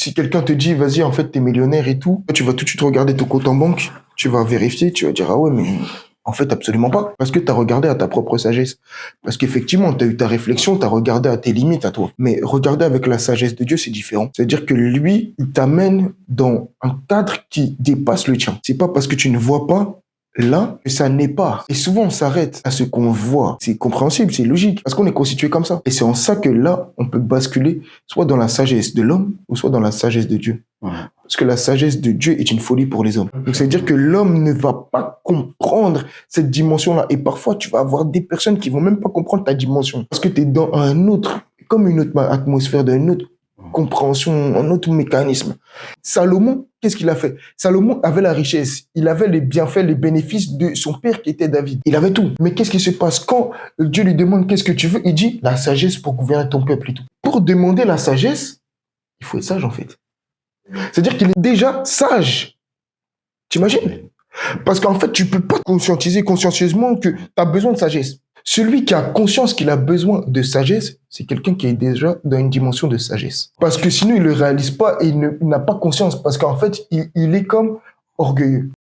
Si quelqu'un te dit, vas-y, en fait, t'es millionnaire et tout, tu vas tout de suite regarder ton compte en banque, tu vas vérifier, tu vas dire, ah ouais, mais en fait, absolument pas. Parce que tu as regardé à ta propre sagesse. Parce qu'effectivement, tu as eu ta réflexion, tu as regardé à tes limites à toi. Mais regarder avec la sagesse de Dieu, c'est différent. C'est-à-dire que lui, il t'amène dans un cadre qui dépasse le tien. C'est pas parce que tu ne vois pas là que ça n'est pas. Et souvent, on s'arrête à ce qu'on voit. C'est compréhensible, c'est logique. Parce qu'on est constitué comme ça. Et c'est en ça que là, on peut basculer soit dans la sagesse de l'homme, ou soit dans la sagesse de Dieu. Ouais. Parce que la sagesse de Dieu est une folie pour les hommes. Donc, c'est-à-dire que l'homme ne va pas comprendre cette dimension-là. Et parfois, tu vas avoir des personnes qui vont même pas comprendre ta dimension. Parce que tu es dans un autre, comme une autre atmosphère, d'une autre compréhension, un autre mécanisme. Salomon, qu'est-ce qu'il a fait? Salomon avait la richesse, il avait les bienfaits, les bénéfices de son père qui était David. Il avait tout. Mais qu'est-ce qui se passe quand Dieu lui demande qu'est-ce que tu veux? Il dit la sagesse pour gouverner ton peuple et tout. Pour demander la sagesse, il faut être sage en fait. C'est-à-dire qu'il est déjà sage. T'imagines? Parce qu'en fait, tu peux pas conscientiser consciencieusement que tu as besoin de sagesse. Celui qui a conscience qu'il a besoin de sagesse, c'est quelqu'un qui est déjà dans une dimension de sagesse. Parce que sinon, il ne le réalise pas et il n'a pas conscience. Parce qu'en fait, il est comme orgueilleux.